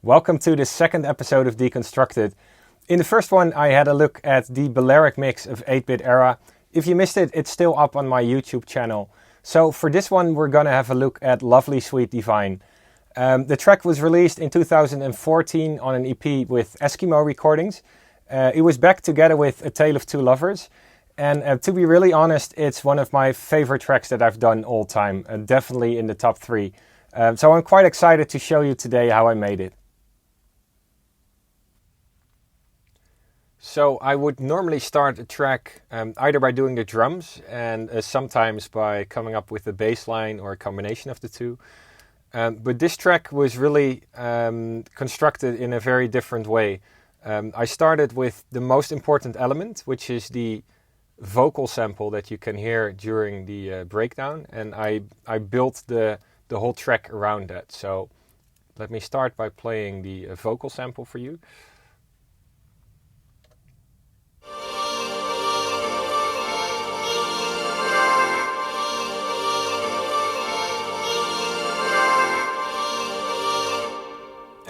Welcome to the second episode of Deconstructed. In the first one, I had a look at the Balearic mix of 8-Bit Era. If you missed it, it's still up on my YouTube channel. So for this one, we're gonna have a look at Lovely Sweet Divine. The track was released in 2014 on an EP with Eskimo Recordings. It was back together with A Tale of Two Lovers. And to be really honest, it's one of my favorite tracks that I've done all time. Definitely in the top 3. So I'm quite excited to show you today how I made it. So I would normally start a track either by doing the drums and sometimes by coming up with a bass line or a combination of the two. But this track was really constructed in a very different way. I started with the most important element, which is the vocal sample that you can hear during the breakdown, and I built the whole track around that. So let me start by playing the vocal sample for you.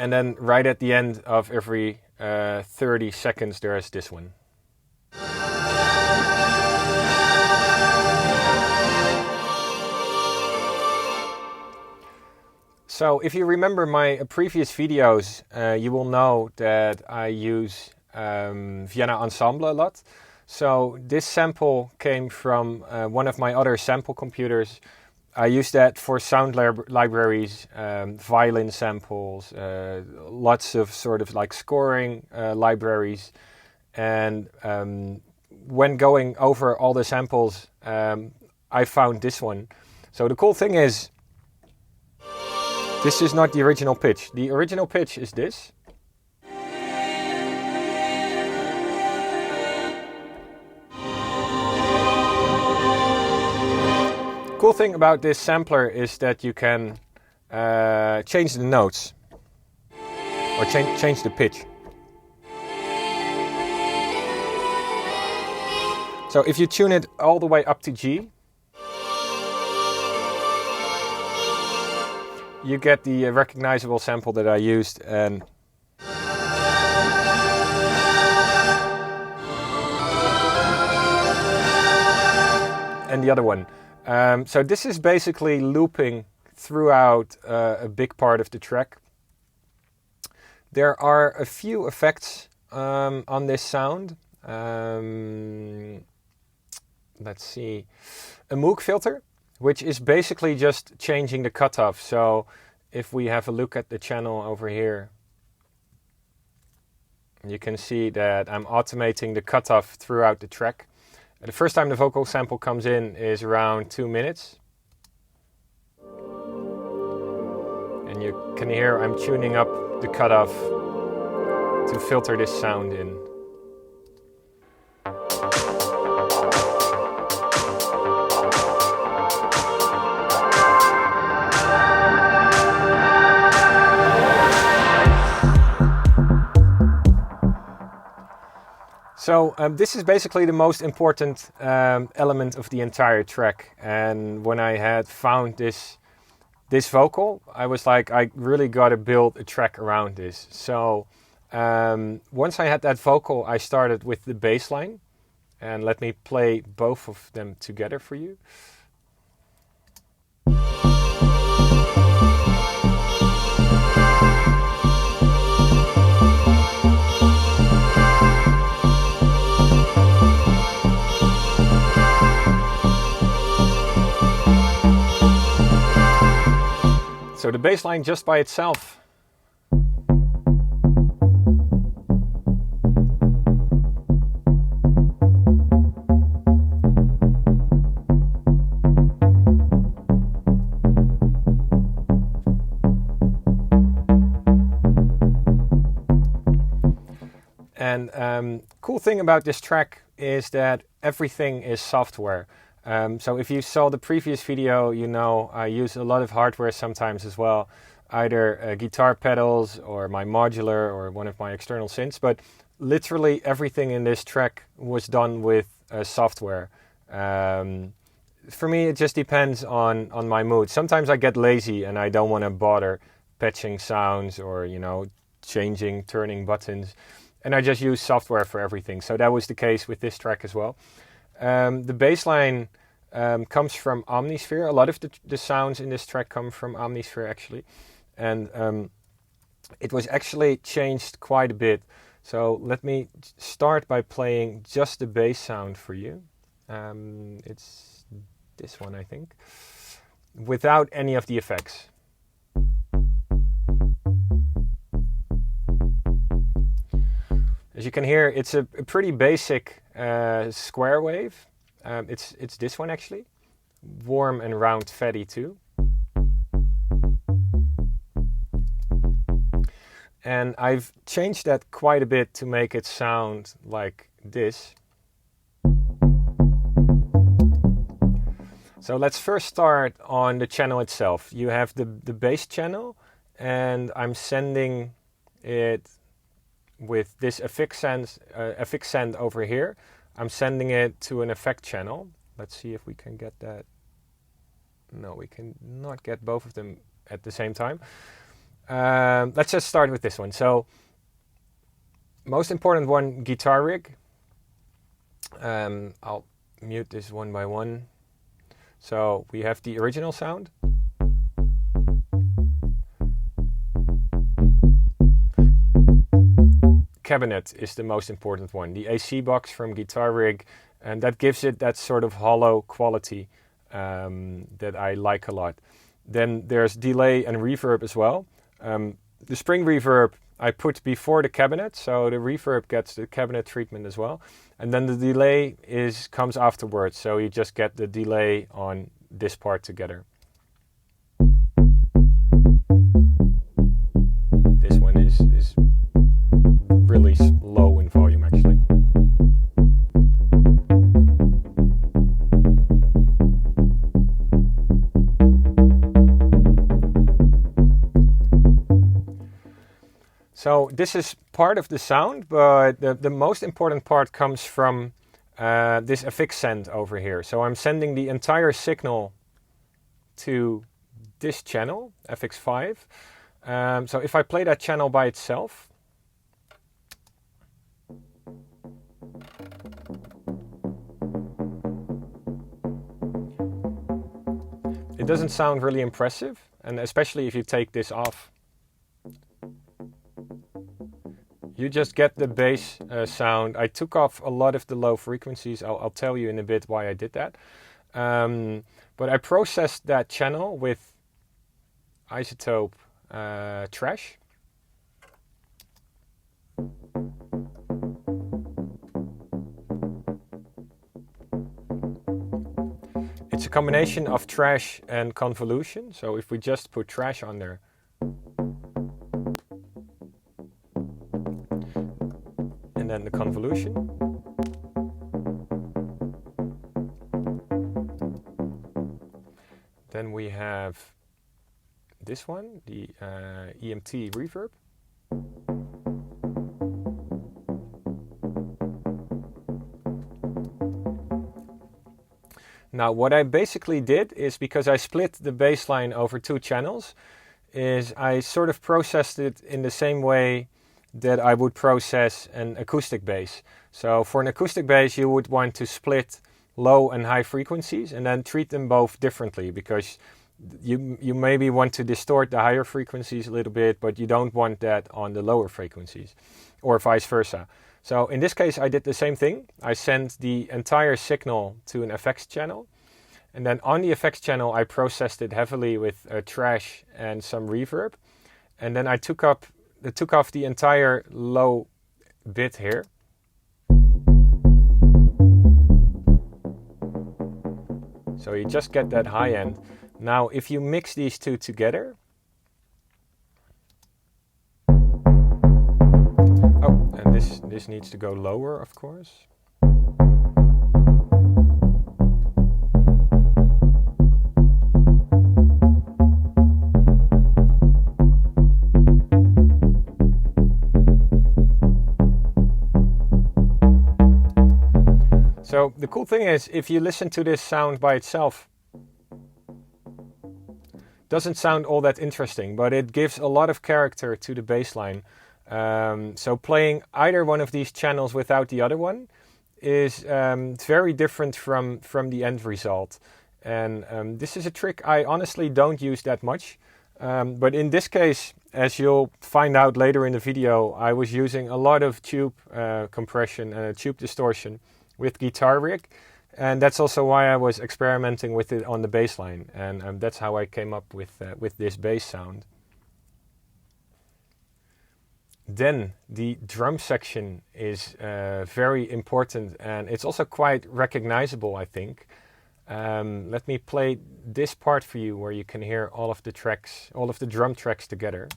And then right at the end of every 30 seconds there is this one. So if you remember my previous videos, you will know that I use Vienna Ensemble a lot. So this sample came from one of my other sample computers. I use that for sound libraries, violin samples, lots of sort of like scoring libraries. And when going over all the samples, I found this one. So the cool thing is, this is not the original pitch. The original pitch is this. Cool thing about this sampler is that you can change the notes or change the pitch. So if you tune it all the way up to G, you get the recognizable sample that I used, and the other one. So this is basically looping throughout a big part of the track. There are a few effects on this sound. Let's see. A Moog filter, which is basically just changing the cutoff. So if we have a look at the channel over here, you can see that I'm automating the cutoff throughout the track. The first time the vocal sample comes in is around 2 minutes. And you can hear I'm tuning up the cutoff to filter this sound in. So this is basically the most important element of the entire track. And when I had found this vocal, I was like, I really got to build a track around this. So once I had that vocal, I started with the bass line. And let me play both of them together for you. So the bass line just by itself. And cool thing about this track is that everything is software. So if you saw the previous video, you know I use a lot of hardware sometimes as well, either guitar pedals or my modular or one of my external synths, but literally everything in this track was done with software. For me, it just depends on my mood. Sometimes I get lazy and I don't want to bother patching sounds or, you know, changing, turning buttons. And I just use software for everything. So that was the case with this track as well. The bass line comes from Omnisphere. A lot of the sounds in this track come from Omnisphere actually. And it was actually changed quite a bit. So let me start by playing just the bass sound for you. It's this one, I think, without any of the effects. As you can hear, it's a pretty basic square wave. It's this one actually, warm and round fatty too. And I've changed that quite a bit to make it sound like this. So let's first start on the channel itself. You have the bass channel, and I'm sending it with this effect send over here. I'm sending it to an effect channel. Let's see if we can get that. No, we can not get both of them at the same time. Let's just start with this one. So, most important one, guitar rig. I'll mute this one by one. So we have the original sound. Cabinet is the most important one. The AC box from Guitar Rig, and that gives it that sort of hollow quality that I like a lot. Then there's delay and reverb as well. The spring reverb I put before the cabinet, so the reverb gets the cabinet treatment as well. And then the delay comes afterwards, so you just get the delay on this part together. This one is really low in volume actually. So this is part of the sound, but the most important part comes from this effect send over here. So I'm sending the entire signal to this channel, FX5. So if I play that channel by itself, it doesn't sound really impressive, and especially if you take this off. You just get the bass sound. I took off a lot of the low frequencies. I'll tell you in a bit why I did that. But I processed that channel with isotope trash. It's a combination of trash and convolution. So if we just put trash on there, and then the convolution. Then we have this one, the EMT reverb. Now what I basically did is, because I split the bass line over two channels, is I sort of processed it in the same way that I would process an acoustic bass. So for an acoustic bass, you would want to split low and high frequencies and then treat them both differently, because you maybe want to distort the higher frequencies a little bit, but you don't want that on the lower frequencies, or vice versa. So in this case, I did the same thing. I sent the entire signal to an effects channel, and then on the effects channel, I processed it heavily with trash and some reverb, and then I took off the entire low bit here. So you just get that high end. Now if you mix these two together, oh, and this needs to go lower, of course. So the cool thing is, if you listen to this sound by itself, doesn't sound all that interesting, but it gives a lot of character to the bass line. So playing either one of these channels without the other one is very different from the end result. And this is a trick I honestly don't use that much. But in this case, as you'll find out later in the video, I was using a lot of tube compression and tube distortion with guitar rig. And that's also why I was experimenting with it on the bass line. And that's how I came up with this bass sound. Then the drum section is very important, and it's also quite recognizable, I think. Let me play this part for you where you can hear all of the tracks, all of the drum tracks together.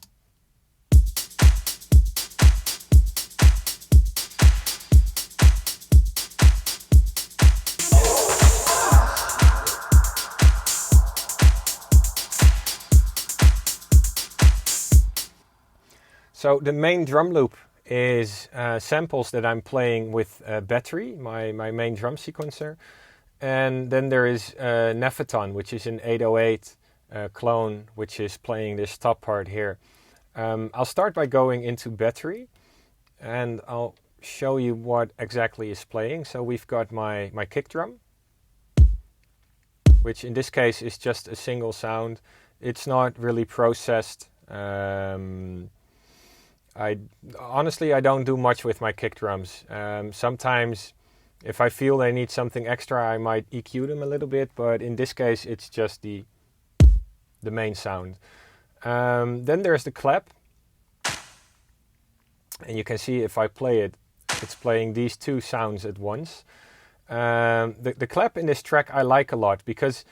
So the main drum loop is samples that I'm playing with Battery, my main drum sequencer. And then there is Nephaton, which is an 808 clone, which is playing this top part here. I'll start by going into Battery, and I'll show you what exactly is playing. So we've got my kick drum, which in this case is just a single sound. It's not really processed. Honestly, I don't do much with my kick drums. Sometimes if I feel they need something extra, I might EQ them a little bit, but in this case it's just the main sound. Then there's the clap, and you can see if I play it, it's playing these two sounds at once. The clap in this track I like a lot because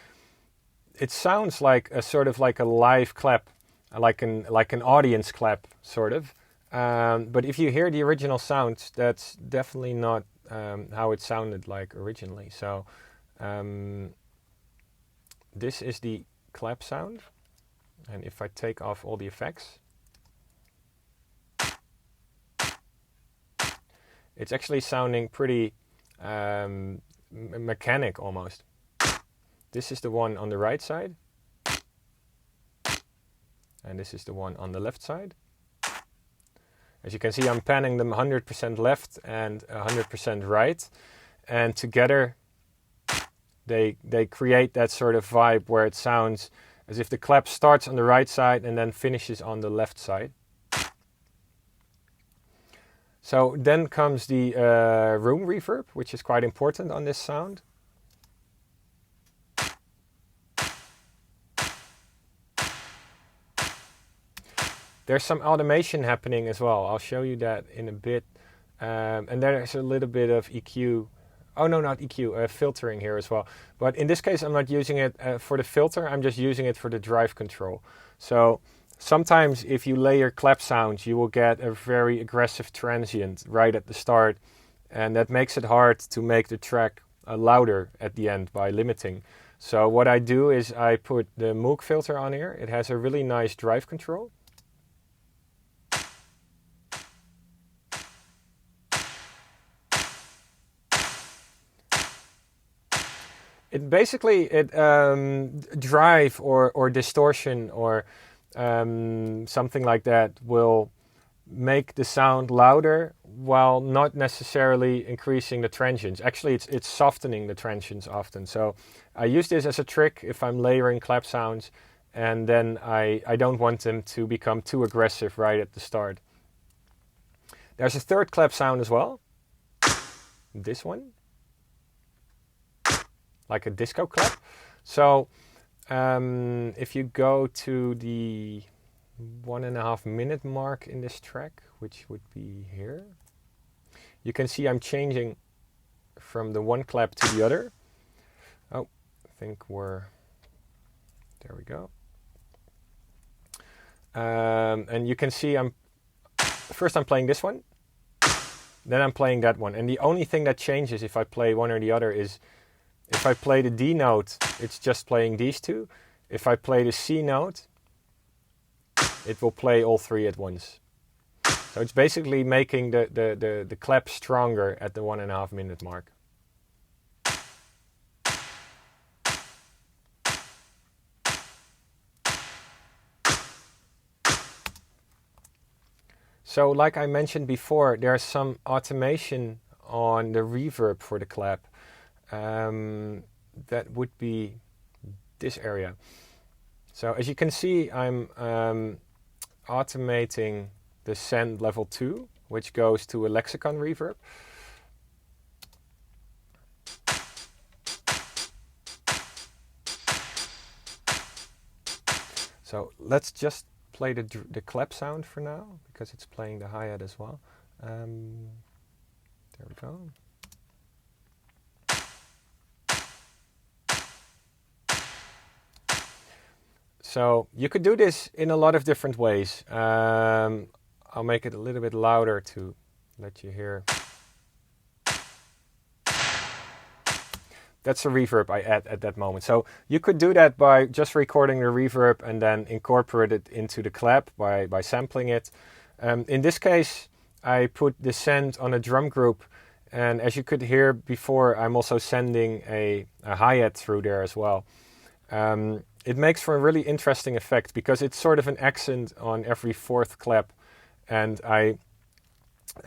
it sounds like a sort of like a live clap, like an audience clap sort of. But if you hear the original sounds, that's definitely not how it sounded like originally. So this is the clap sound, and if I take off all the effects, it's actually sounding pretty mechanic almost. This is the one on the right side, and this is the one on the left side. As you can see, I'm panning them 100% left and 100% right, and together they create that sort of vibe where it sounds as if the clap starts on the right side and then finishes on the left side. So then comes the room reverb, which is quite important on this sound. There's some automation happening as well. I'll show you that in a bit. And there's a little bit of EQ. Oh no, not EQ, filtering here as well. But in this case, I'm not using it for the filter. I'm just using it for the drive control. So sometimes if you layer clap sounds, you will get a very aggressive transient right at the start. And that makes it hard to make the track louder at the end by limiting. So what I do is I put the Moog filter on here. It has a really nice drive control. It basically, drive or distortion or something like that will make the sound louder while not necessarily increasing the transients. Actually, it's softening the transients often. So I use this as a trick if I'm layering clap sounds, and then I don't want them to become too aggressive right at the start. There's a third clap sound as well. This one. Like a disco clap. So if you go to the 1.5 minute mark in this track, which would be here, you can see I'm changing from the one clap to the other. Oh, I think there we go. And you can see first I'm playing this one, then I'm playing that one. And the only thing that changes if I play one or the other is if I play the D note, it's just playing these two. If I play the C note, it will play all three at once. So it's basically making the clap stronger at the 1.5 minute mark. So like I mentioned before, there's some automation on the reverb for the clap. That would be this area. So as you can see, I'm automating the send level 2, which goes to a lexicon reverb. So let's just play the clap sound for now, because it's playing the hi-hat as well. There we go. So you could do this in a lot of different ways. I'll make it a little bit louder to let you hear. That's the reverb I add at that moment. So you could do that by just recording the reverb and then incorporate it into the clap by sampling it. In this case, I put the send on a drum group, and as you could hear before, I'm also sending a hi-hat through there as well. It makes for a really interesting effect because it's sort of an accent on every fourth clap, and I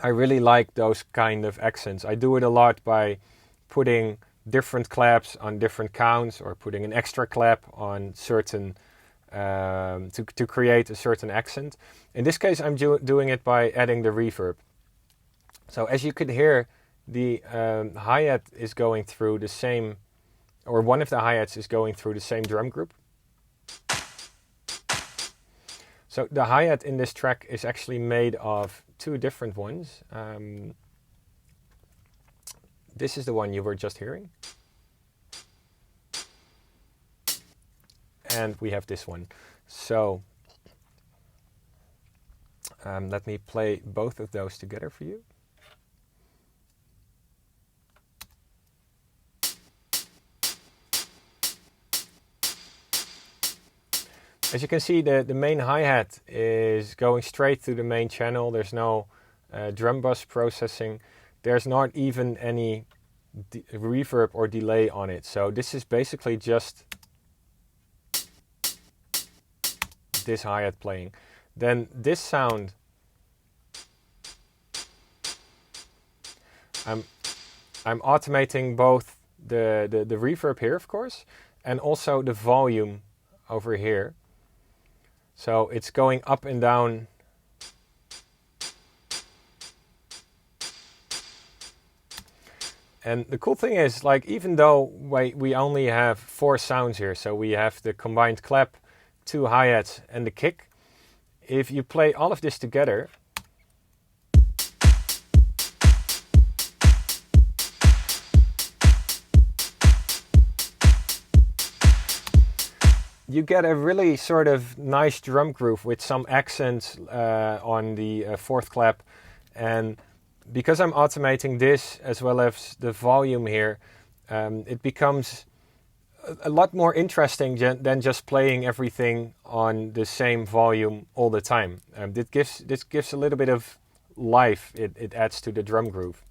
really like those kind of accents. I do it a lot by putting different claps on different counts, or putting an extra clap on certain to create a certain accent. In this case, I'm doing it by adding the reverb. So as you could hear, the hi-hat is going through the same, or one of the hi-hats is going through the same drum group. So the hi-hat in this track is actually made of two different ones. This is the one you were just hearing. And we have this one. So let me play both of those together for you. As you can see, the main hi-hat is going straight through the main channel. There's no drum bus processing. There's not even any reverb or delay on it. So this is basically just this hi-hat playing. Then this sound, I'm automating both the reverb here, of course, and also the volume over here. So it's going up and down. And the cool thing is, like, even though we only have 4 sounds here, so we have the combined clap, 2 hi-hats and the kick, if you play all of this together, you get a really sort of nice drum groove with some accents on the 4th clap. And because I'm automating this as well as the volume here, it becomes a lot more interesting than just playing everything on the same volume all the time. This gives a little bit of life. It adds to the drum groove.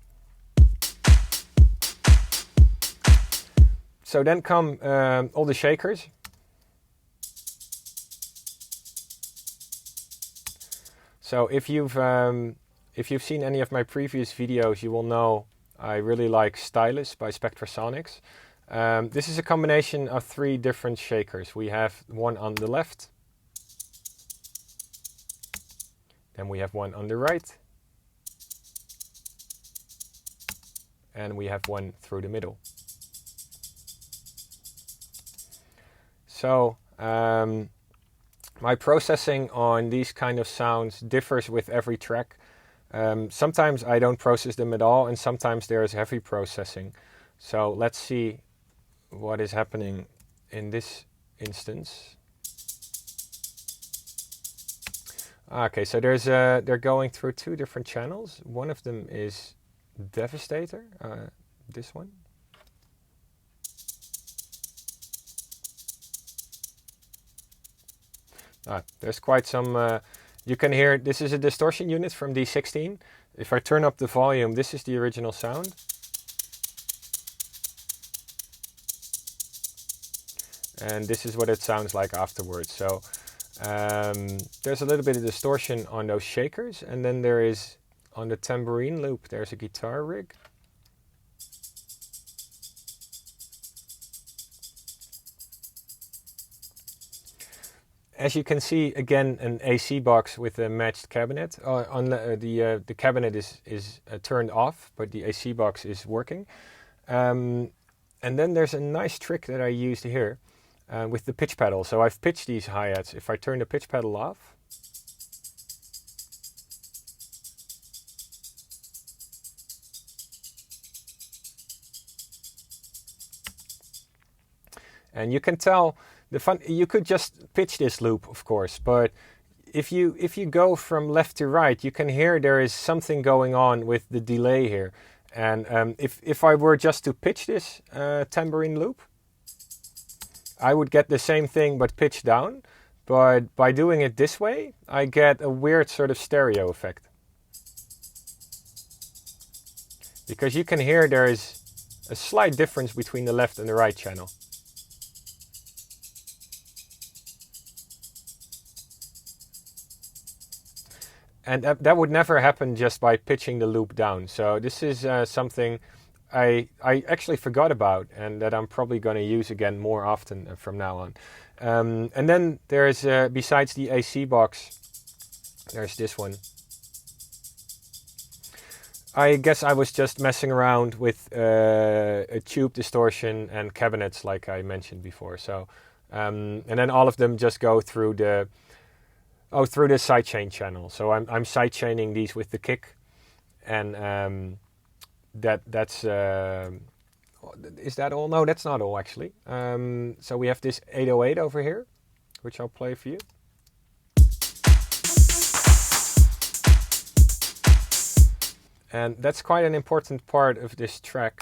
So then come all the shakers. So if you've seen any of my previous videos, you will know I really like Stylus by Spectrasonics. This is a combination of 3 different shakers. We have one on the left, then we have one on the right, and we have one through the middle. So my processing on these kind of sounds differs with every track. Sometimes I don't process them at all, and sometimes there is heavy processing. So let's see what is happening in this instance. Okay, so they're going through 2 different channels. One of them is Devastator, this one. There's quite some, you can hear, this is a distortion unit from D16. If I turn up the volume, this is the original sound. And this is what it sounds like afterwards. So There's a little bit of distortion on those shakers, and then there is on the tambourine loop there's a guitar rig. As you can see, again, an AC box with a matched cabinet. On the cabinet is turned off, but the AC box is working. And then there's a nice trick that I used here with the pitch pedal. So I've pitched these hi-hats. If I turn the pitch pedal off, and you can tell you could just pitch this loop, of course, but if you go from left to right, you can hear there is something going on with the delay here. And if I were just to pitch this tambourine loop, I would get the same thing but pitched down. But by doing it this way, I get a weird sort of stereo effect. Because you can hear there is a slight difference between the left and the right channel. And that would never happen just by pitching the loop down. So this is something I actually forgot about, and that I'm probably going to use again more often from now on. And then there's, besides the AC box, there's this one. I guess I was just messing around with a tube distortion and cabinets like I mentioned before. So, and then all of them just go through the sidechain channel. So I'm sidechaining these with the kick, and that's is that all? No, that's not all actually. So we have this 808 over here, which I'll play for you. And that's quite an important part of this track.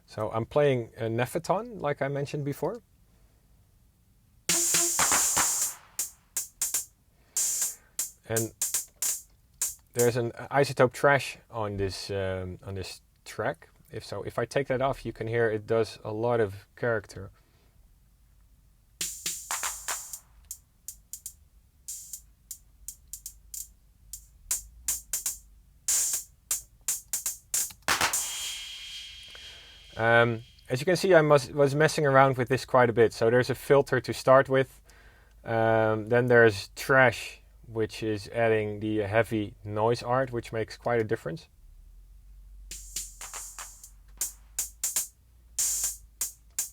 So I'm playing a Nephaton, like I mentioned before. And there's an isotope trash on this track. If I take that off, you can hear it does a lot of character. As you can see, I was messing around with this quite a bit. So there's a filter to start with. Then there's trash, which is adding the heavy noise art, which makes quite a difference.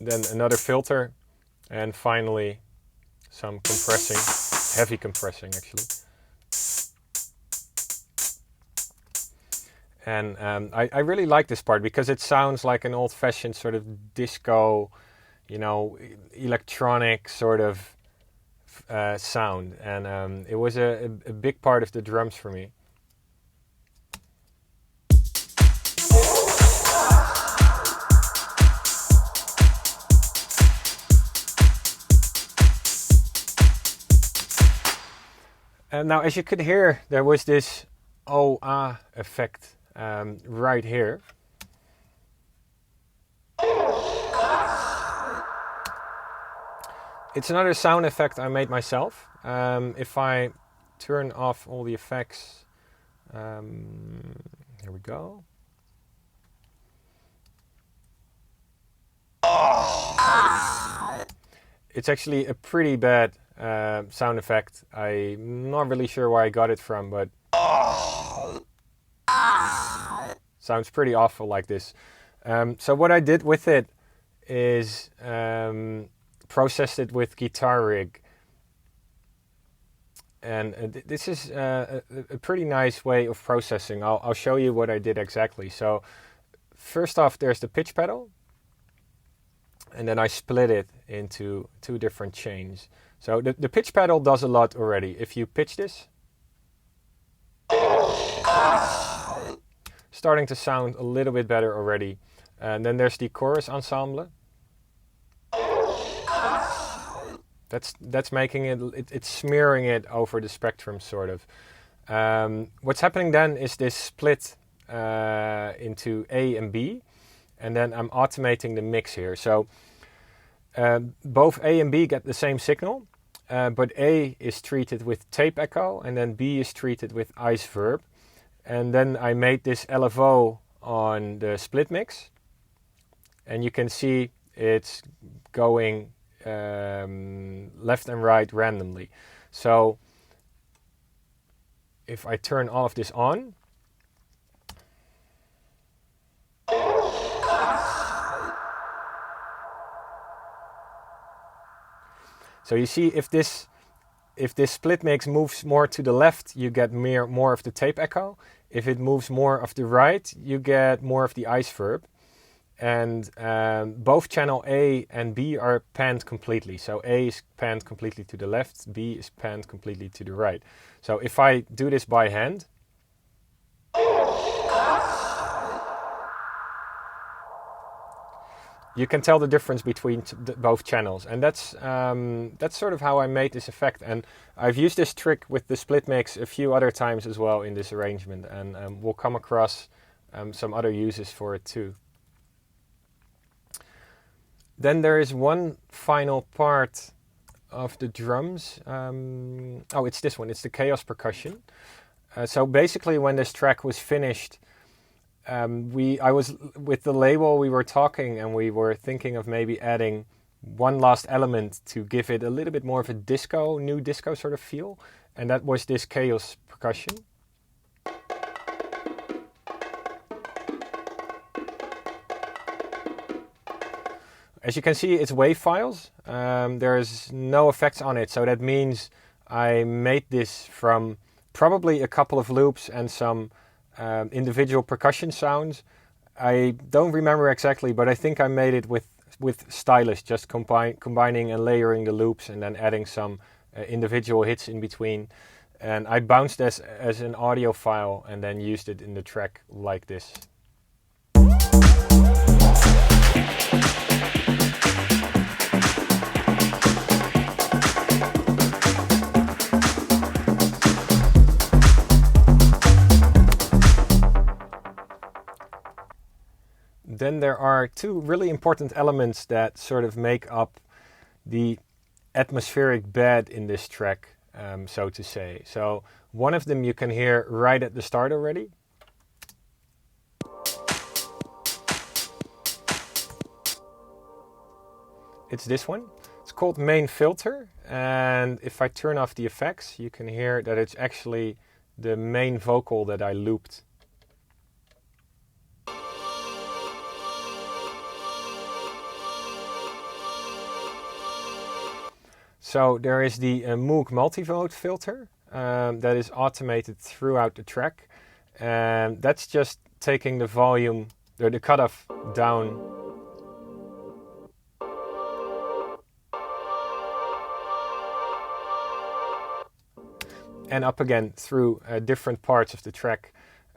Then another filter, and finally some compressing, heavy compressing actually. And I really like this part because it sounds like an old-fashioned sort of disco, electronic sort of sound. And it was a big part of the drums for me. And now, as you could hear, there was this oh-ah effect right here. It's another sound effect I made myself. If I turn off all the effects, here we go. It's actually a pretty bad sound effect. I'm not really sure where I got it from, but sounds pretty awful like this. So what I did with it is processed it with Guitar Rig. And this is a pretty nice way of processing. I'll show you what I did exactly. So first off, there's the pitch pedal. And then I split it into two different chains. So the pitch pedal does a lot already. If you pitch this, starting to sound a little bit better already. And then there's the chorus ensemble. That's making it's smearing it over the spectrum, sort of. What's happening then is this split into A and B, and then I'm automating the mix here. So both A and B get the same signal, but A is treated with tape echo, and then B is treated with ice verb. And then I made this LFO on the split mix, and you can see it's going left and right randomly. So if I turn all of this on, so you see if this split mix moves more to the left, you get more of the tape echo. If it moves more of the right, you get more of the ice verb. And both channel A and B are panned completely. So A is panned completely to the left, B is panned completely to the right. So if I do this by hand, you can tell the difference between both channels, and that's sort of how I made this effect. And I've used this trick with the split mix a few other times as well in this arrangement, and we'll come across some other uses for it too. Then there is one final part of the drums. Oh, it's this one. It's the chaos percussion. So basically, when this track was finished, I was with the label, we were talking and we were thinking of maybe adding one last element to give it a little bit more of a disco, new disco sort of feel, and that was this chaos percussion. As you can see, it's WAV files. There's no effects on it, so that means I made this from probably a couple of loops and some individual percussion sounds. I don't remember exactly, but I think I made it with stylus, just combining and layering the loops and then adding some individual hits in between. And I bounced this as an audio file and then used it in the track like this. Then there are two really important elements that sort of make up the atmospheric bed in this track, so to say. So one of them you can hear right at the start already. It's this one. It's called main filter, and if I turn off the effects, you can hear that it's actually the main vocal that I looped. So there is the Moog multivode filter that is automated throughout the track, and that's just taking the volume, or the cutoff down and up again through different parts of the track.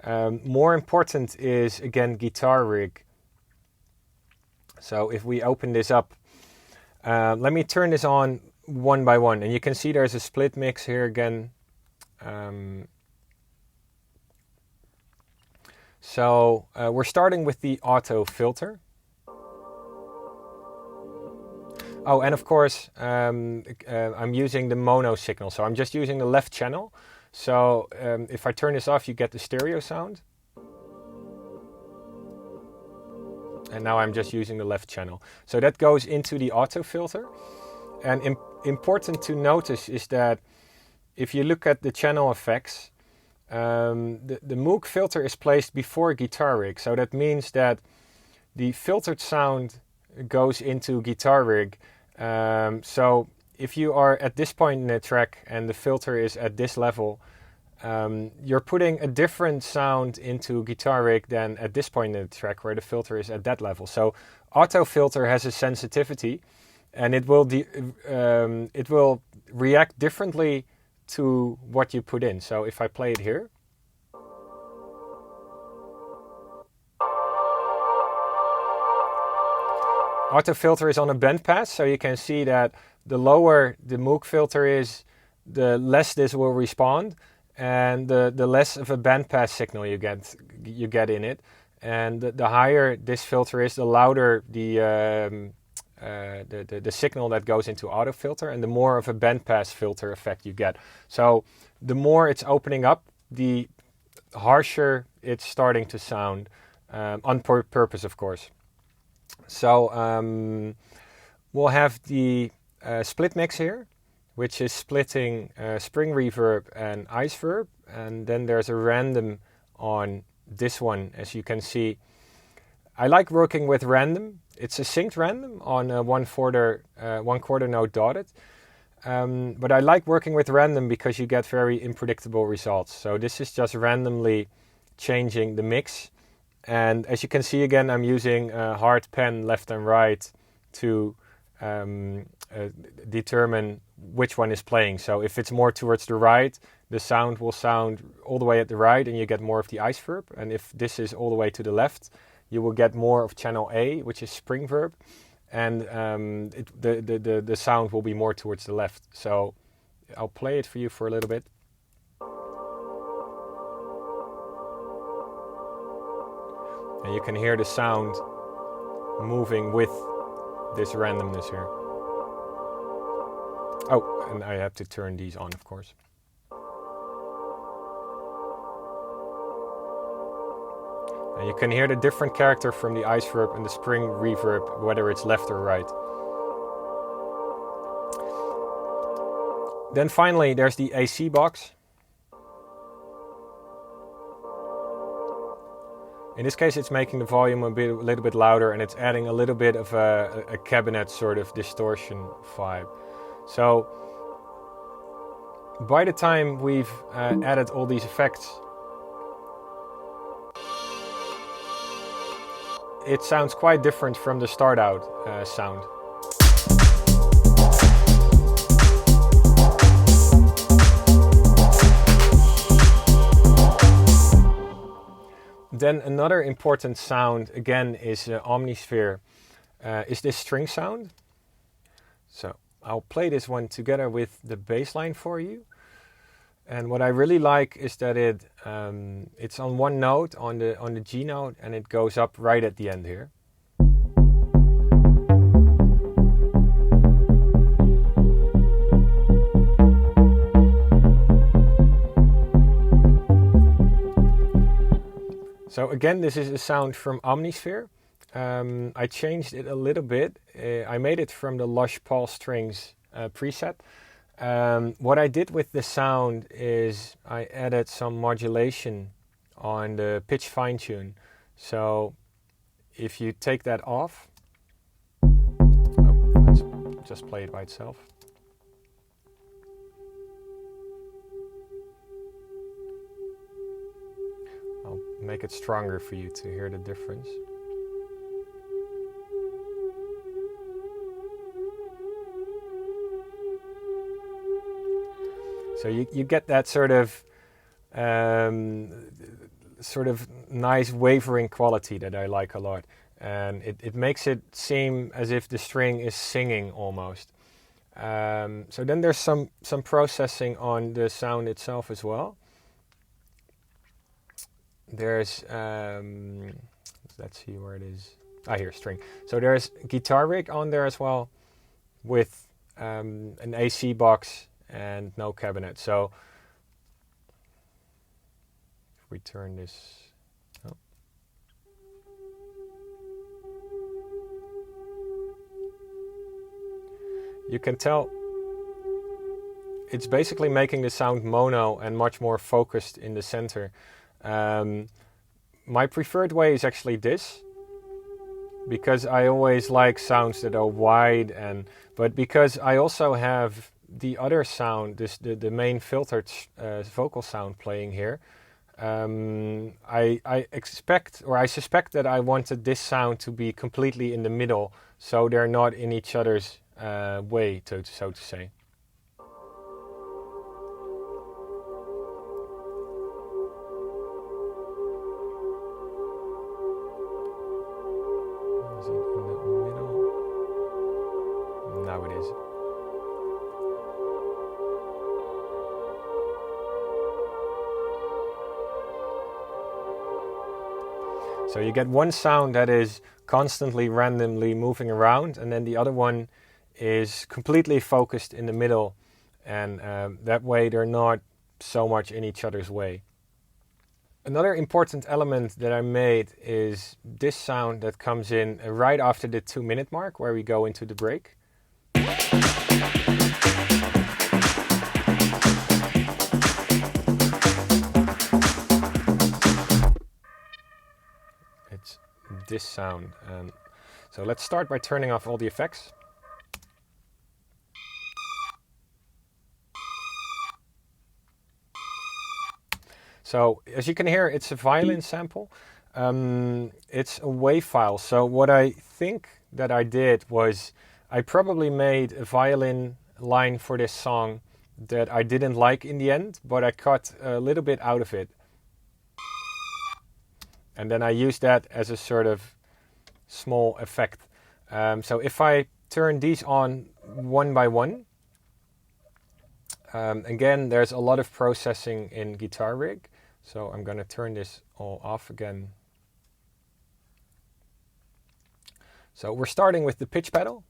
More important is again guitar rig. So if we open this up, let me turn this on one by one, and you can see there's a split mix here again. So we're starting with the auto filter. Oh, and of course I'm using the mono signal, so I'm just using the left channel. So if I turn this off, you get the stereo sound. And now I'm just using the left channel. So that goes into the auto filter. And important to notice is that if you look at the channel effects, the Moog filter is placed before guitar rig. So that means that the filtered sound goes into guitar rig. So if you are at this point in the track and the filter is at this level, you're putting a different sound into guitar rig than at this point in the track where the filter is at that level. So auto filter has a sensitivity, and it will react differently to what you put in. So if I play it here, auto filter is on a band pass, so you can see that the lower the Moog filter is, the less this will respond, and the less of a band pass signal you get you get in it. And the higher this filter is, the louder the signal that goes into auto filter, and the more of a bandpass filter effect you get. So the more it's opening up, the harsher it's starting to sound, on purpose, of course. So we'll have the split mix here, which is splitting spring reverb and ice verb, and then there's a random on this one. As you can see, I like working with random. It's a synced random on a one quarter note dotted, but I like working with random because you get very unpredictable results. So this is just randomly changing the mix, and as you can see again, I'm using a hard pen left and right to determine which one is playing. So if it's more towards the right, the sound will sound all the way at the right and you get more of the ice verb. And if this is all the way to the left, you will get more of channel A, which is spring verb. And the sound will be more towards the left. So I'll play it for you for a little bit. And you can hear the sound moving with this randomness here. Oh, and I have to turn these on, of course. And you can hear the different character from the ice verb and the spring reverb, whether it's left or right. Then finally, there's the AC box. In this case, it's making the volume a little bit louder, and it's adding a little bit of a cabinet sort of distortion vibe. So by the time we've added all these effects, it sounds quite different from the start out sound. Then another important sound again is omnisphere, is this string sound. So I'll play this one together with the bass line for you. And what I really like is that it's on one note, on the G note, and it goes up right at the end here. So again, this is a sound from Omnisphere. I changed it a little bit. I made it from the Lush Paul Strings preset. What I did with the sound is I added some modulation on the pitch fine tune. So if you take that off, let's just play it by itself. I'll make it stronger for you to hear the difference. So you get that sort of nice wavering quality that I like a lot, and it makes it seem as if the string is singing almost. So then there's some processing on the sound itself as well. There's let's see where it is. Here, string. So there's guitar rig on there as well, with an AC box and no cabinet. So if we turn this, you can tell it's basically making the sound mono and much more focused in the center. My preferred way is actually this, because I always like sounds that are wide, but because I also have the other sound, the main filtered vocal sound playing here, I suspect that I wanted this sound to be completely in the middle, so they're not in each other's way, so to say. Is it in the middle? Now it is. So you get one sound that is constantly randomly moving around, and then the other one is completely focused in the middle, and that way they're not so much in each other's way. Another important element that I made is this sound that comes in right after the 2-minute mark where we go into the break. It's this sound. So let's start by turning off all the effects. So as you can hear, it's a violin sample. It's a WAV file. So what I think that I did was I probably made a violin line for this song that I didn't like in the end, but I cut a little bit out of it. And then I used that as a sort of small effect. So if I turn these on one by one, again, there's a lot of processing in Guitar Rig. So I'm going to turn this all off again. So we're starting with the pitch pedal.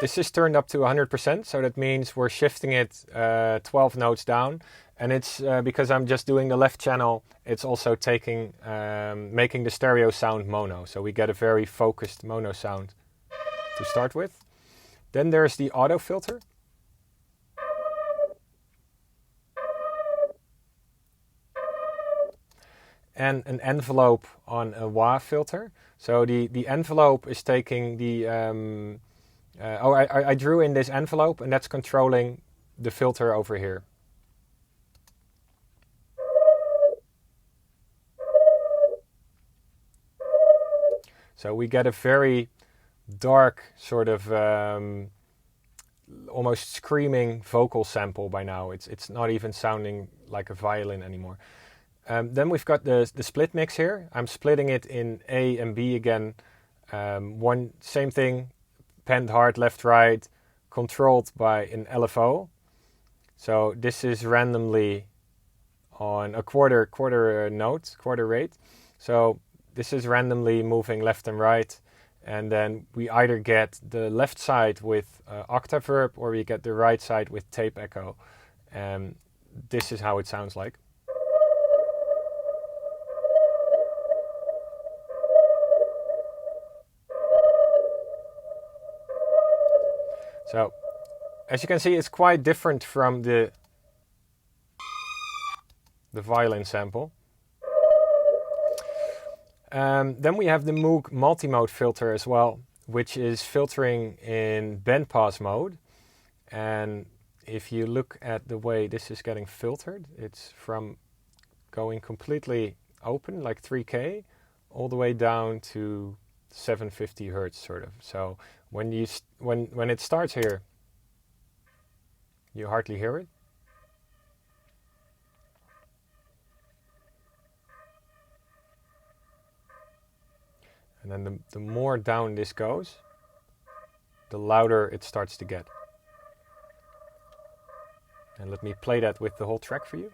This is turned up to 100%, so that means we're shifting it 12 notes down. And it's because I'm just doing the left channel, it's also taking, making the stereo sound mono. So we get a very focused mono sound to start with. Then there's the auto filter. And an envelope on a wah filter. So the envelope is taking the... I drew in this envelope, and that's controlling the filter over here. So we get a very dark sort of almost screaming vocal sample by now. It's not even sounding like a violin anymore. Then we've got the split mix here. I'm splitting it in A and B again. Same thing, penned hard left right, controlled by an LFO. So this is randomly on a quarter note, quarter rate. So this is randomly moving left and right. And then we either get the left side with octaverb, or we get the right side with tape echo. And this is how it sounds like. So, as you can see, it's quite different from the violin sample. Then we have the Moog multi-mode filter as well, which is filtering in bandpass mode. And if you look at the way this is getting filtered, it's from going completely open, like 3K, all the way down to 750 hertz, sort of. So when it starts here, you hardly hear it. And then the more down this goes, the louder it starts to get. And let me play that with the whole track for you.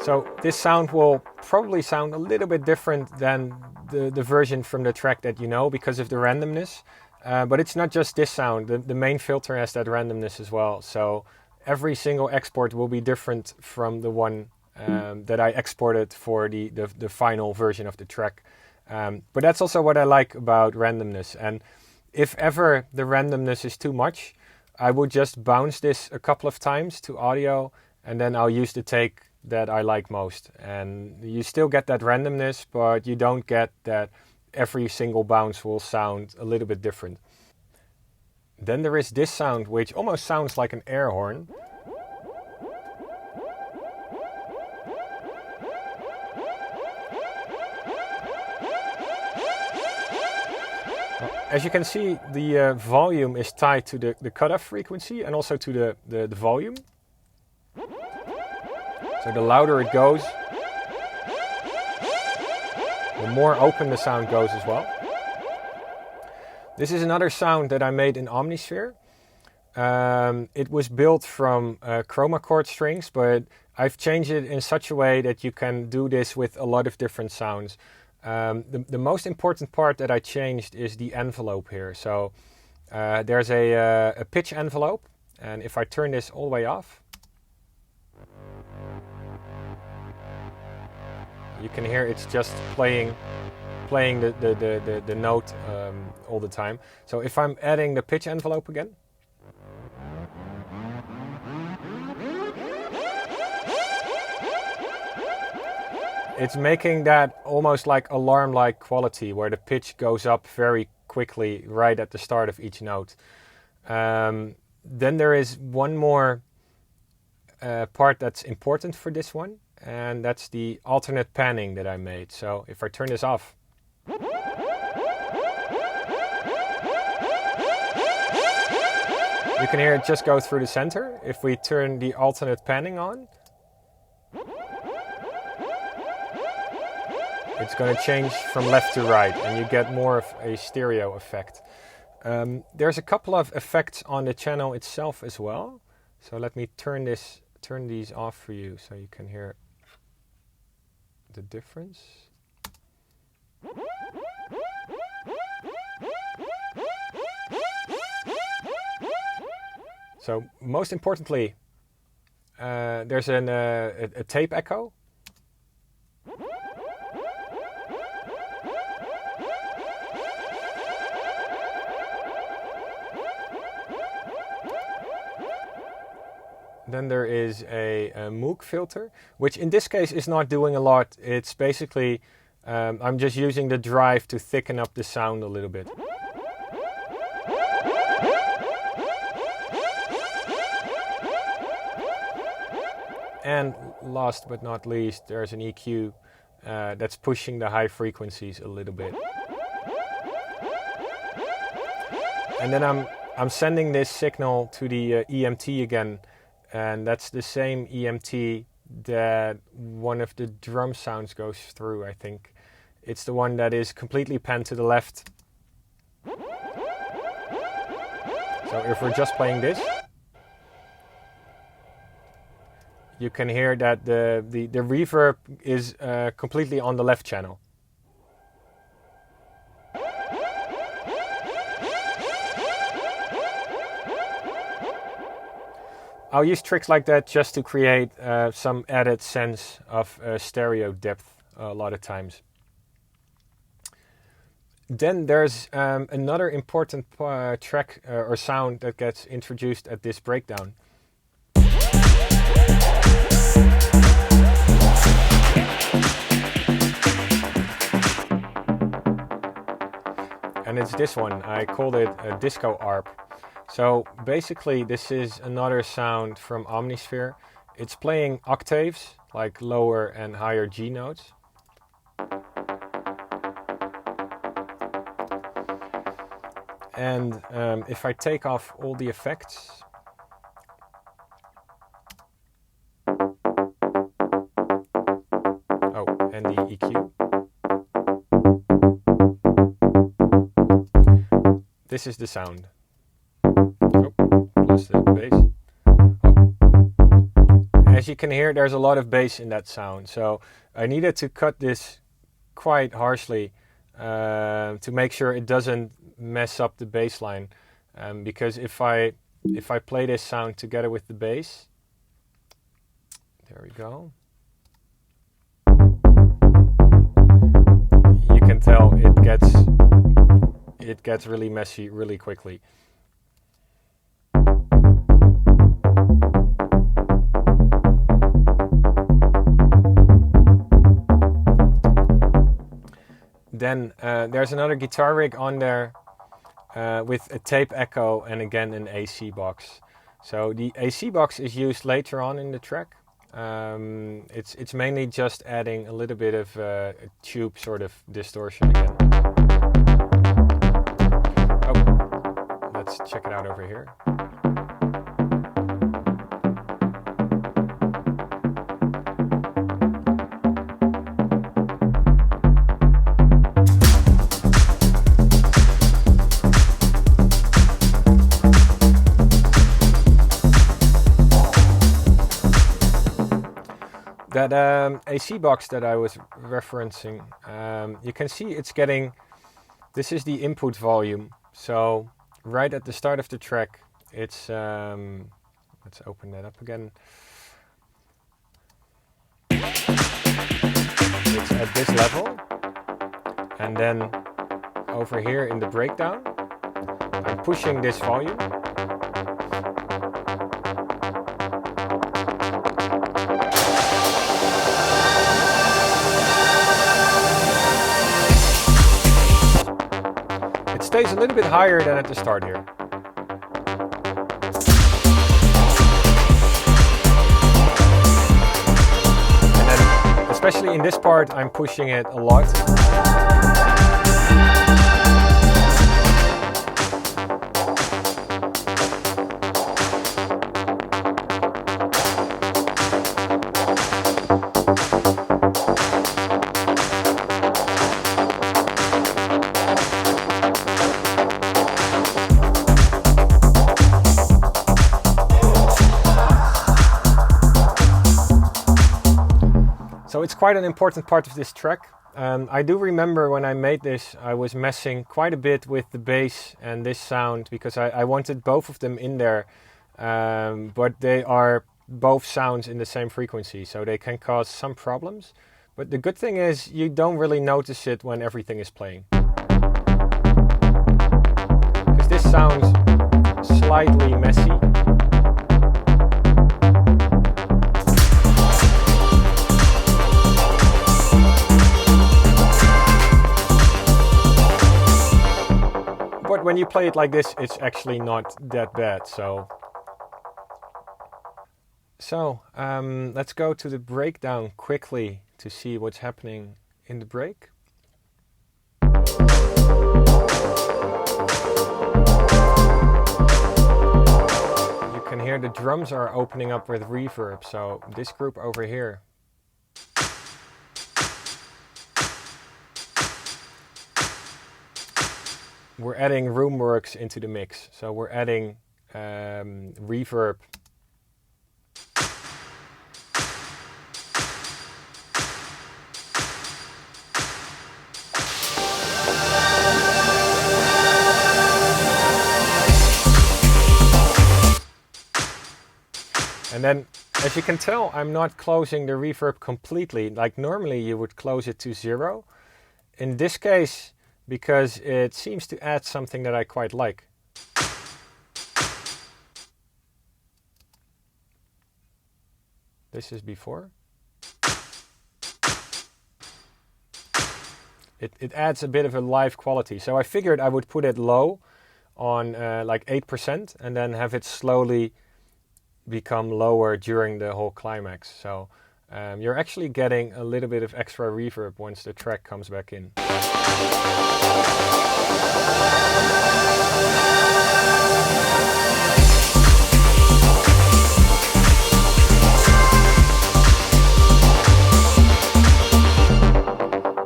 So this sound will probably sound a little bit different than the version from the track that you know because of the randomness. But it's not just this sound. The main filter has that randomness as well. So every single export will be different from the one that I exported for the final version of the track. But that's also what I like about randomness. And if ever the randomness is too much, I would just bounce this a couple of times to audio, and then I'll use the take that I like most. And you still get that randomness, but you don't get that every single bounce will sound a little bit different. Then there is this sound, which almost sounds like an air horn. As you can see, the volume is tied to the cutoff frequency and also to the volume. So the louder it goes, the more open the sound goes as well. This is another sound that I made in Omnisphere. It was built from chroma chord strings, but I've changed it in such a way that you can do this with a lot of different sounds. The most important part that I changed is the envelope here. So there's a pitch envelope, and if I turn this all the way off, you can hear it's just playing the note all the time. So if I'm adding the pitch envelope again, it's making that almost like alarm-like quality where the pitch goes up very quickly right at the start of each note. Then there is one more part that's important for this one, and that's the alternate panning that I made. So if I turn this off, you can hear it just go through the center. If we turn the alternate panning on, it's going to change from left to right, and you get more of a stereo effect. There's a couple of effects on the channel itself as well. So let me turn these off for you so you can hear the difference. So most importantly, there's a tape echo. Then there is a Moog filter, which in this case is not doing a lot. It's basically, I'm just using the drive to thicken up the sound a little bit. And last but not least, there's an EQ that's pushing the high frequencies a little bit. And then I'm sending this signal to the EMT again, and that's the same EMT that one of the drum sounds goes through, I think. It's the one that is completely panned to the left. So if we're just playing this, you can hear that the reverb is completely on the left channel. I'll use tricks like that just to create some added sense of stereo depth a lot of times. Then there's another important track or sound that gets introduced at this breakdown. And it's this one. I called it a disco arp. So basically this is another sound from Omnisphere. It's playing octaves, like lower and higher G notes. And if I take off all the effects, and the EQ, this is the sound. Plus the bass. As you can hear, there's a lot of bass in that sound, so I needed to cut this quite harshly to make sure it doesn't mess up the bass line, because if I play this sound together with the bass, there we go, you can tell it gets really messy really quickly. Then there's another guitar rig on there with a tape echo and again an AC box. So the AC box is used later on in the track. It's mainly just adding a little bit of a tube sort of distortion again. Oh, let's check it out over here. That AC box that I was referencing, you can see it's getting, this is the input volume. So right at the start of the track, it's, let's open that up again. It's at this level. And then over here in the breakdown, I'm pushing this volume. It stays a little bit higher than at the start here. And then, especially in this part, I'm pushing it a lot. So it's quite an important part of this track. I do remember when I made this, I was messing quite a bit with the bass and this sound because I wanted both of them in there, but they are both sounds in the same frequency, so they can cause some problems. But the good thing is you don't really notice it when everything is playing. Because this sounds slightly messy. But when you play it like this, it's actually not that bad. So let's go to the breakdown quickly to see what's happening in the break. You can hear the drums are opening up with reverb. So this group over here. We're adding Roomworks into the mix, so we're adding reverb. And then, as you can tell, I'm not closing the reverb completely. Like normally you would close it to 0. In this case, because it seems to add something that I quite like. This is before. It adds a bit of a live quality. So I figured I would put it low on like 8% and then have it slowly become lower during the whole climax. So you're actually getting a little bit of extra reverb once the track comes back in.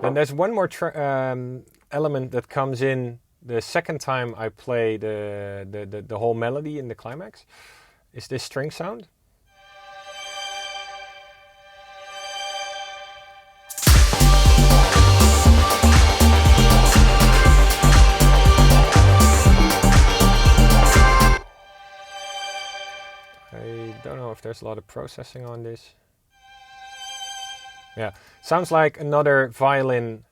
Then there's one more element that comes in the second time I play the whole melody in the climax. Is this string sound. I don't know if there's a lot of processing on this. Yeah, sounds like another violin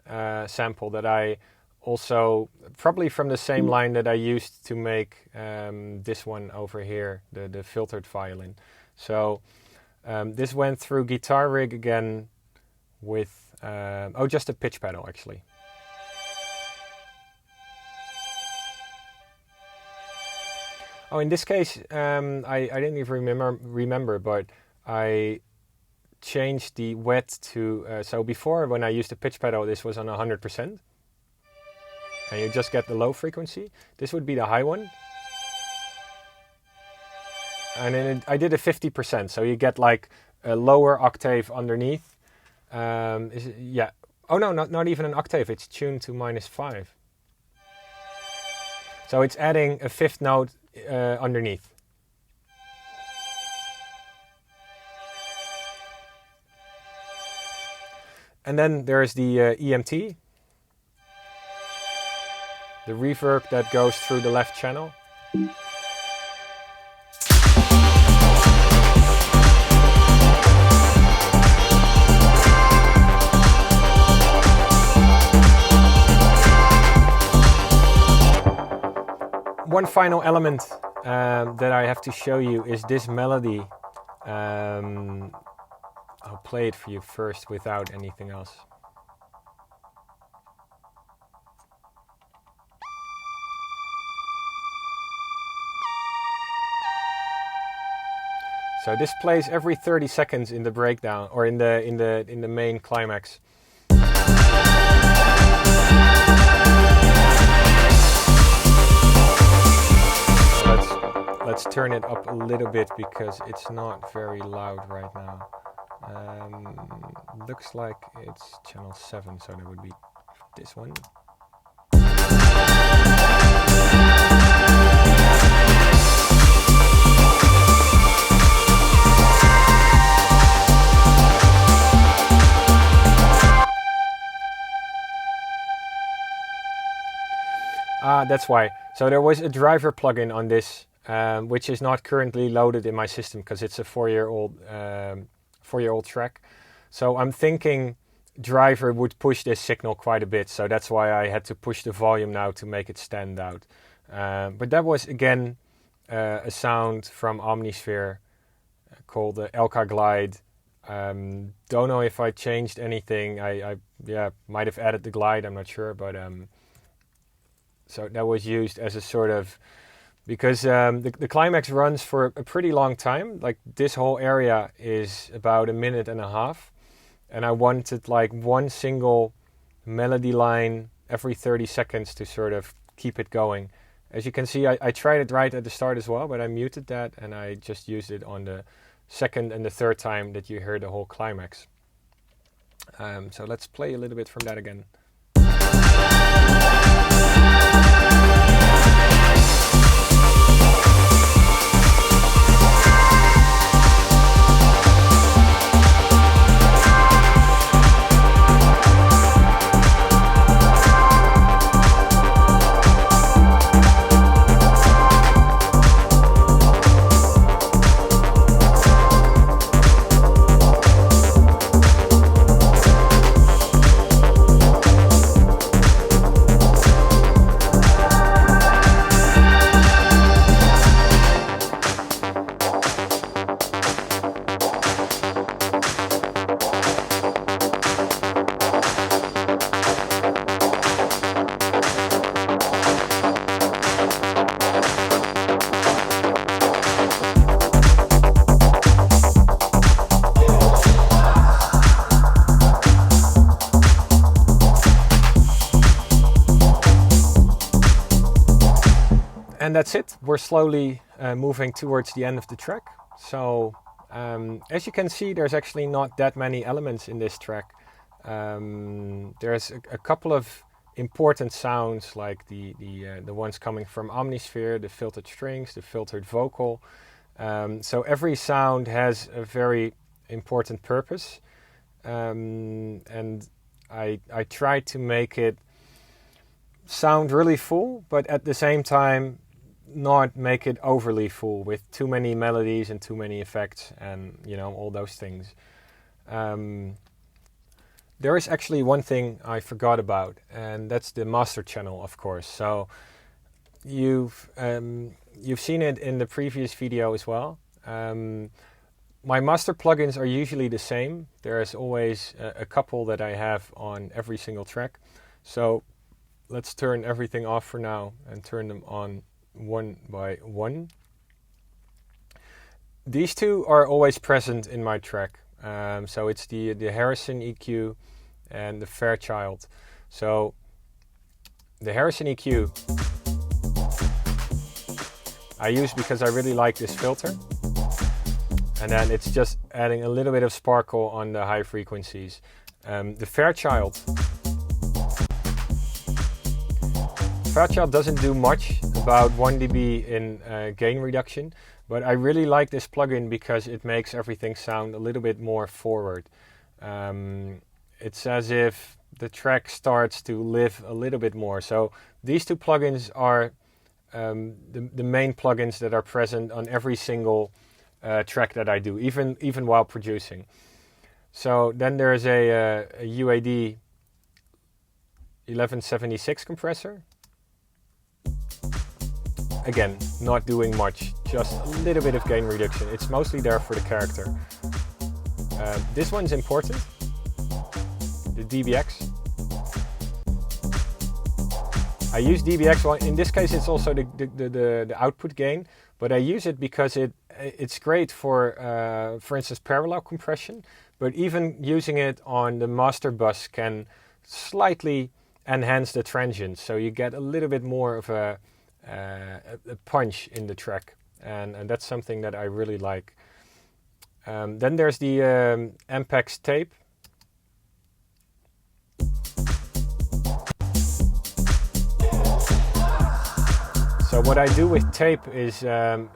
sample that I also, probably from the same line that I used to make this one over here, the filtered violin. So this went through guitar rig again with, just a pitch pedal actually. Oh, in this case, I didn't even remember, but I changed the wet to, so before when I used the pitch pedal, this was on 100%. And you just get the low frequency. This would be the high one. And then I did a 50%, so you get like a lower octave underneath. Yeah. Oh no, not even an octave, it's tuned to -5. So it's adding a fifth note underneath. And then there's the EMT, the reverb that goes through the left channel. One final element that I have to show you is this melody. I'll play it for you first without anything else. So this plays every 30 seconds in the breakdown, or in the main climax. Let's turn it up a little bit because it's not very loud right now. Looks like it's channel 7, so that would be this one. That's why. So there was a driver plugin on this, which is not currently loaded in my system because it's a 4-year-old track. So I'm thinking driver would push this signal quite a bit. So that's why I had to push the volume now to make it stand out. But that was again a sound from Omnisphere called the Eelke Glide. Don't know if I changed anything. I might have added the glide. I'm not sure, but so that was used as a sort of, because the climax runs for a pretty long time. Like this whole area is about 1.5 minutes, and I wanted like one single melody line every 30 seconds to sort of keep it going. As you can see, I tried it right at the start as well, but I muted that and I just used it on the second and the third time that you heard the whole climax. So let's play a little bit from that again. And that's it. We're slowly moving towards the end of the track. So as you can see, there's actually not that many elements in this track. There's a couple of important sounds, like the ones coming from Omnisphere, the filtered strings, the filtered vocal. So every sound has a very important purpose. And I tried to make it sound really full, but at the same time not make it overly full with too many melodies and too many effects and, you know, all those things. There is actually one thing I forgot about, and that's the master channel, of course. So you've seen it in the previous video as well. My master plugins are usually the same. There's always a couple that I have on every single track. So let's turn everything off for now and turn them on one by one. These two are always present in my track. So it's the Harrison EQ and the Fairchild. So the Harrison EQ I use because I really like this filter. And then it's just adding a little bit of sparkle on the high frequencies. The Fairchild doesn't do much, about 1 dB in gain reduction, but I really like this plugin because it makes everything sound a little bit more forward. it's as if the track starts to live a little bit more. So these two plugins are the main plugins that are present on every single track that I do, even while producing. So then there's a UAD 1176 compressor. Again, not doing much, just a little bit of gain reduction. It's mostly there for the character. This one's important, the DBX. I use DBX, well, in this case it's also the output gain, but I use it because it's great for instance, parallel compression, but even using it on the master bus can slightly enhance the transients, so you get a little bit more of a punch in the track, and that's something that I really like. Then there's the MPEX tape. So what I do with tape is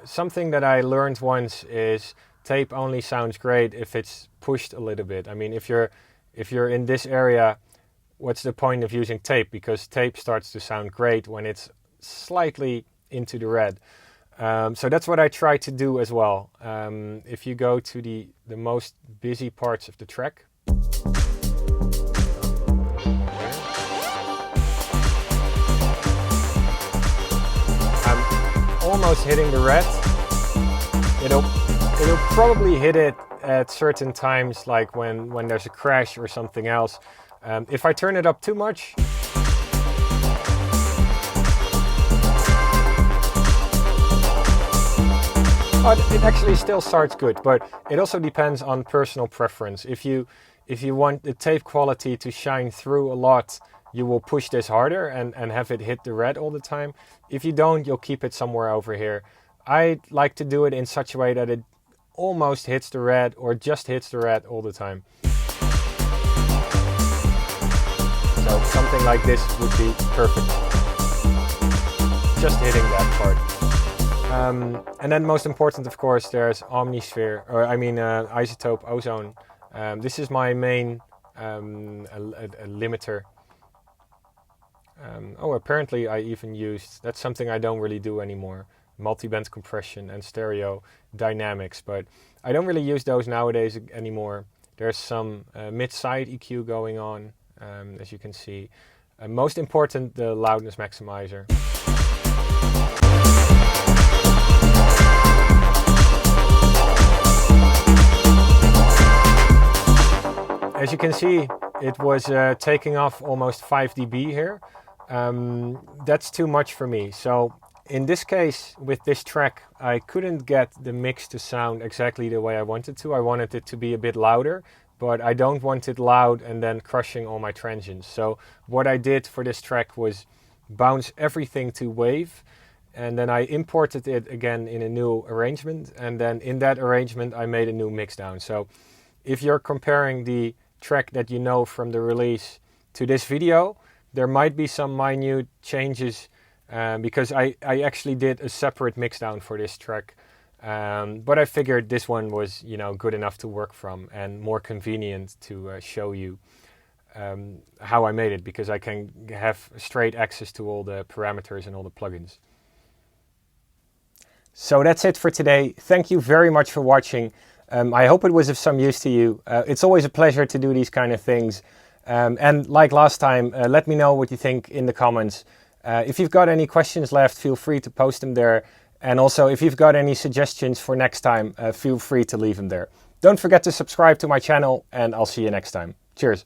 something that I learned once is tape only sounds great if it's pushed a little bit. I mean, if you're in this area, what's the point of using tape? Because tape starts to sound great when it's slightly into the red. So that's what I try to do as well. If you go to the most busy parts of the track, I'm almost hitting the red. It'll probably hit it at certain times, like when there's a crash or something else. If I turn it up too much, it actually still starts good, but it also depends on personal preference. If you want the tape quality to shine through a lot, you will push this harder and have it hit the red all the time. If you don't, you'll keep it somewhere over here. I like to do it in such a way that it almost hits the red or just hits the red all the time. So something like this would be perfect. Just hitting that part. And then most important, of course, there's isotope ozone. This is my main limiter. Apparently I even used, that's something I don't really do anymore, multi-band compression and stereo dynamics, but I don't really use those nowadays anymore. There's some mid-side EQ going on, as you can see. Most important, the loudness maximizer. As you can see, it was taking off almost 5 dB here. That's too much for me. So in this case, with this track, I couldn't get the mix to sound exactly the way I wanted to. I wanted it to be a bit louder, but I don't want it loud and then crushing all my transients. So what I did for this track was bounce everything to wave, and then I imported it again in a new arrangement, and then in that arrangement I made a new mix down. So if you're comparing the track that you know from the release to this video, there might be some minute changes because I actually did a separate mix down for this track, but I figured this one was, good enough to work from and more convenient to show you how I made it, because I can have straight access to all the parameters and all the plugins. So that's it for today. Thank you very much for watching. I hope it was of some use to you. It's always a pleasure to do these kind of things. And like last time, let me know what you think in the comments. If you've got any questions left, feel free to post them there. And also, if you've got any suggestions for next time, feel free to leave them there. Don't forget to subscribe to my channel, and I'll see you next time. Cheers.